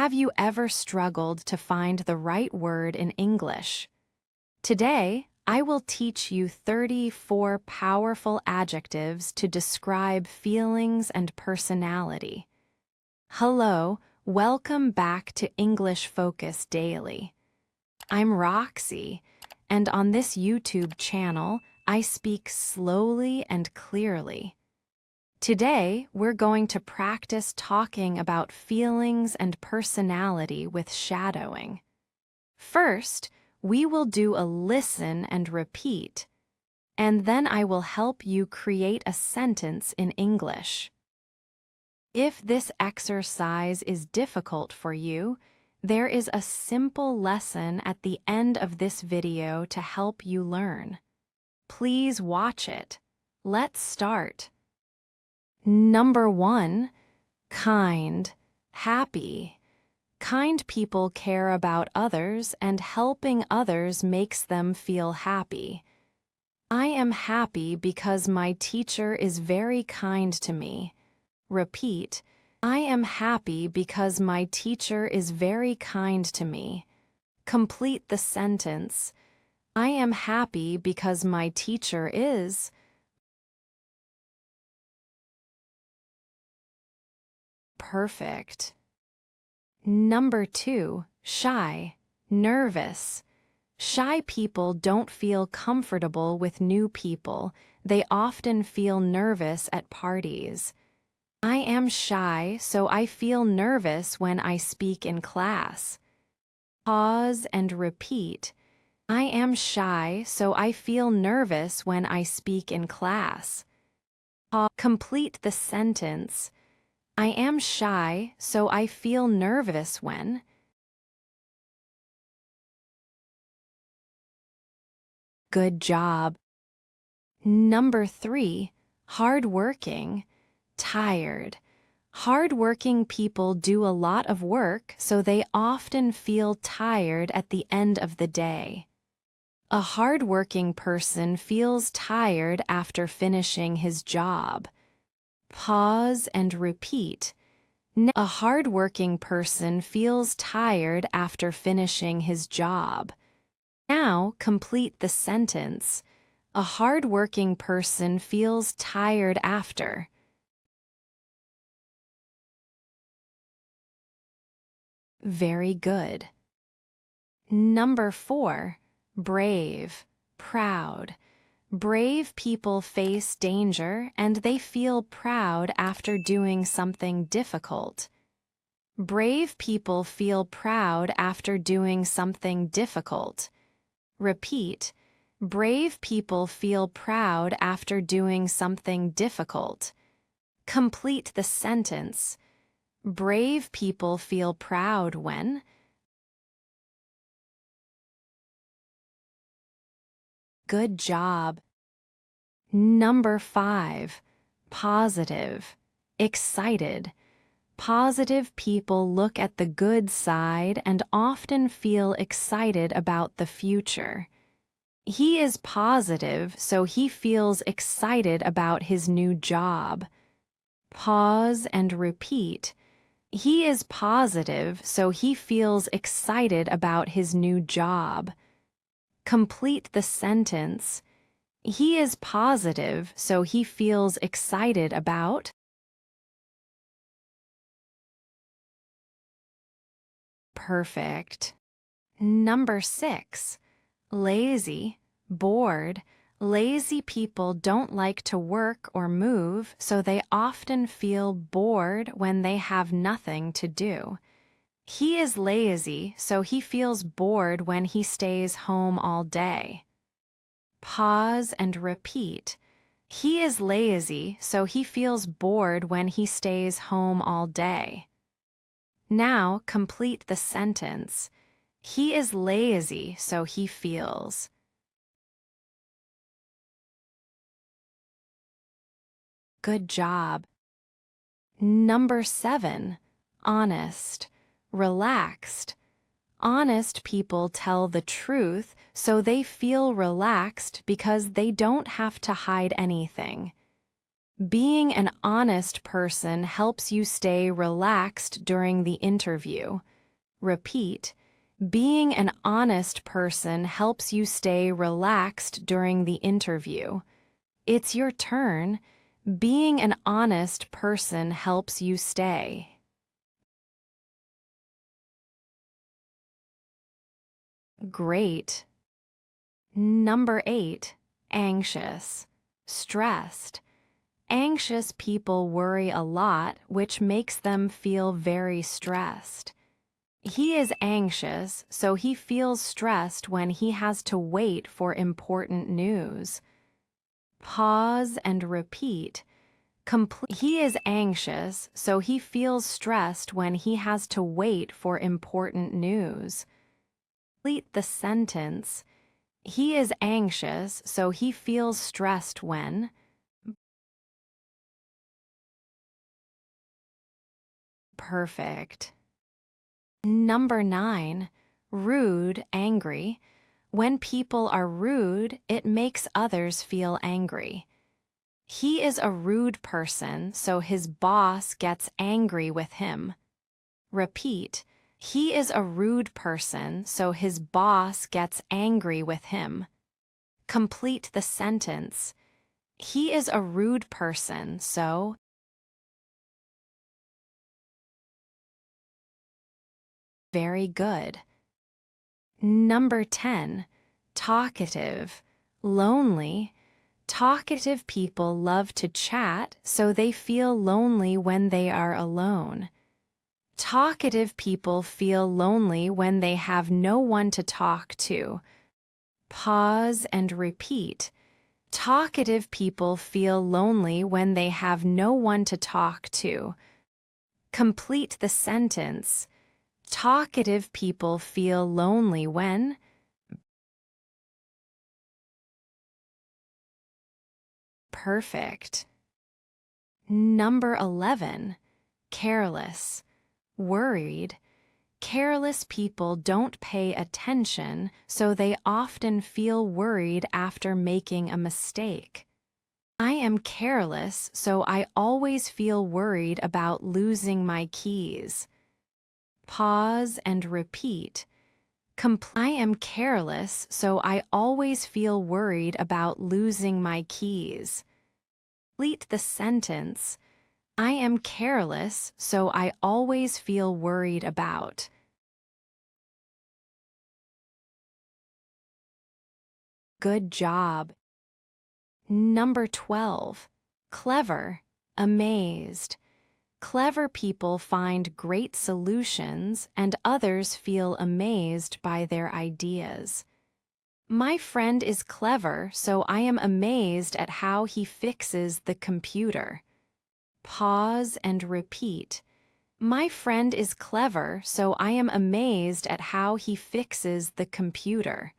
Have you ever struggled to find the right word in English? Today, I will teach you 34 powerful adjectives to describe feelings and personality. Hello, welcome back to English Focus Daily. I'm Roxy, and on this YouTube channel, I speak slowly and clearly. Today, we're going to practice talking about feelings and personality with shadowing. First, we will do a listen and repeat, and then I will help you create a sentence in English. If this exercise is difficult for you, there is a simple lesson at the end of this video to help you learn. Please watch it. Let's start. Number 1, kind, happy. Kind people care about others, and helping others makes them feel happy. I am happy because my teacher is very kind to me. Repeat, I am happy because my teacher is very kind to me. Complete the sentence. I am happy because my teacher is. Perfect. Number 2, shy, nervous. Shy people don't feel comfortable with new people. They often feel nervous at parties. I am shy, so I feel nervous when I speak in class. Pause and repeat. I am shy, so I feel nervous when I speak in class. Complete the sentence. I am shy, so I feel nervous when. Good job. Number 3, hardworking, tired. Hardworking people do a lot of work, so they often feel tired at the end of the day. A hardworking person feels tired after finishing his job. Pause and repeat. A hardworking person feels tired after finishing his job. Now complete the sentence. A hardworking person feels tired after. Very good. Number 4, brave, proud. Brave people face danger and they feel proud after doing something difficult. Brave people feel proud after doing something difficult. Repeat. Brave people feel proud after doing something difficult. Complete the sentence. Brave people feel proud when. Good job. Number 5, positive, excited. Positive people look at the good side and often feel excited about the future. He is positive, so he feels excited about his new job. Pause and repeat. He is positive, so he feels excited about his new job. Complete the sentence. He is positive, so he feels excited about. Perfect. Number 6, lazy, bored. Lazy people don't like to work or move, so they often feel bored when they have nothing to do. He is lazy, so he feels bored when he stays home all day. Pause and repeat. He is lazy, so he feels bored when he stays home all day. Now complete the sentence. He is lazy, so he feels. Good job. Number 7, honest, relaxed. Honest people tell the truth, so they feel relaxed because they don't have to hide anything. Being an honest person helps you stay relaxed during the interview. Repeat. Being an honest person helps you stay relaxed during the interview. It's your turn. Being an honest person helps you stay. Great. Number 8. Anxious. Stressed. Anxious people worry a lot, which makes them feel very stressed. He is anxious, so he feels stressed when he has to wait for important news. Pause and repeat. He is anxious, so he feels stressed when he has to wait for important news. Complete the sentence. He is anxious, so he feels stressed when. Perfect. Number 9. Rude, angry. When people are rude, it makes others feel angry. He is a rude person, so his boss gets angry with him. Repeat. He is a rude person, so his boss gets angry with him. Complete the sentence. He is a rude person, so. Very good. Number 10. Talkative. Lonely. Talkative people love to chat, so they feel lonely when they are alone. Talkative people feel lonely when they have no one to talk to. Pause and repeat. Talkative people feel lonely when they have no one to talk to. Complete the sentence. Talkative people feel lonely when. Perfect. Number 11. Careless. Worried. Careless people don't pay attention, so they often feel worried after making a mistake. I am careless, so I always feel worried about losing my keys. Pause and repeat. I am careless, so I always feel worried about losing my keys. Complete the sentence. I am careless, so I always feel worried about. Good job. Number 12. Clever, amazed. Clever people find great solutions, and others feel amazed by their ideas. My friend is clever, so I am amazed at how he fixes the computer. Pause and repeat. My friend is clever, so I am amazed at how he fixes the computer.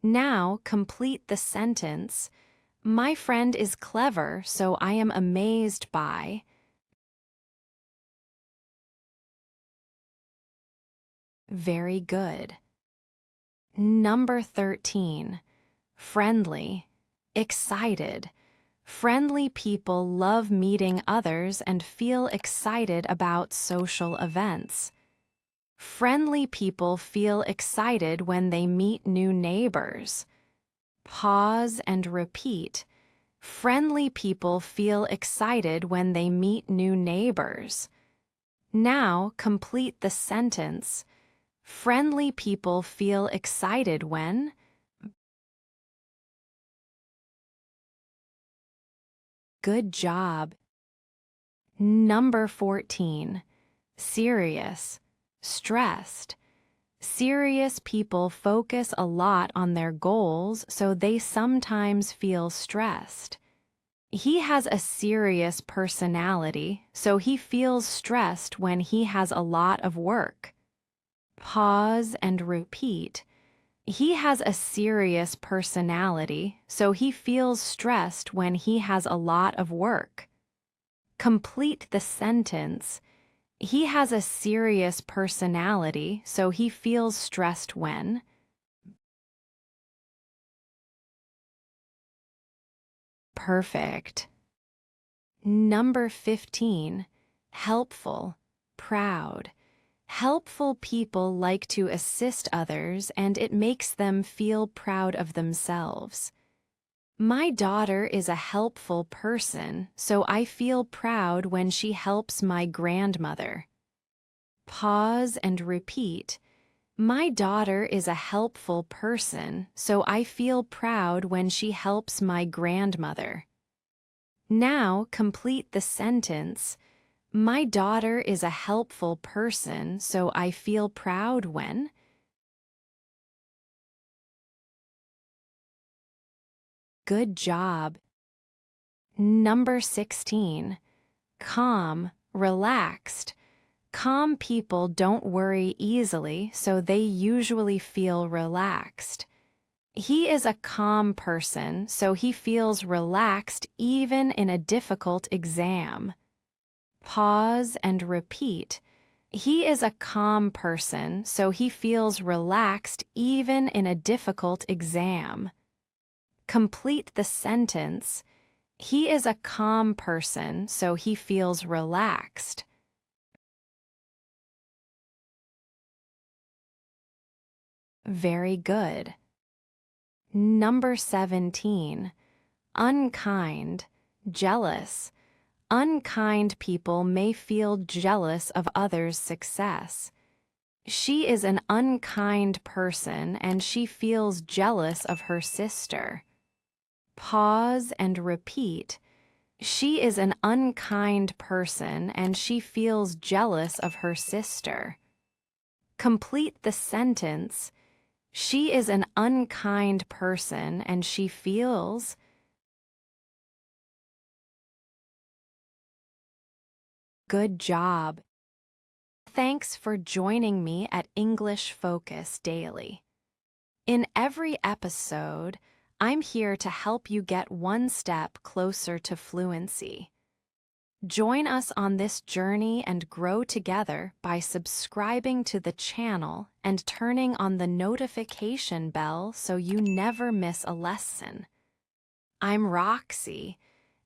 Now complete the sentence. My friend is clever, so I am amazed by. Very good. Number 13. Friendly, excited. Friendly people love meeting others and feel excited about social events. Friendly people feel excited when they meet new neighbors. Pause and repeat. Friendly people feel excited when they meet new neighbors. Now complete the sentence. Friendly people feel excited when. Good job. Number 14. Serious, stressed. Serious people focus a lot on their goals, so they sometimes feel stressed. He has a serious personality, so he feels stressed when he has a lot of work. Pause and repeat. He has a serious personality, so he feels stressed when he has a lot of work. Complete the sentence. He has a serious personality, so he feels stressed when. Perfect. Number 15. Helpful, proud. Helpful people like to assist others, and it makes them feel proud of themselves. My daughter is a helpful person, so I feel proud when she helps my grandmother. Pause and repeat. My daughter is a helpful person, so I feel proud when she helps my grandmother. Now complete the sentence. My daughter is a helpful person, so I feel proud when. Good job. Number 16. Calm, relaxed. Calm people don't worry easily, so they usually feel relaxed. He is a calm person, so he feels relaxed even in a difficult exam. Pause and repeat. He is a calm person, so he feels relaxed even in a difficult exam. Complete the sentence. He is a calm person, so he feels relaxed. Very good. Number 17. Unkind, jealous. Unkind people may feel jealous of others' success. She is an unkind person and she feels jealous of her sister. Pause and repeat. She is an unkind person and she feels jealous of her sister. Complete the sentence. She is an unkind person and she feels. Good job. Thanks for joining me at English Focus Daily. In every episode, I'm here to help you get one step closer to fluency. Join us on this journey and grow together by subscribing to the channel and turning on the notification bell so you never miss a lesson. I'm Roxy,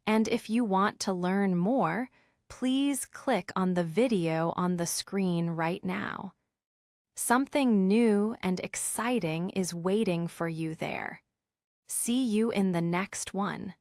and if you want to learn more, please click on the video on the screen right now. Something new and exciting is waiting for you there. See you in the next one.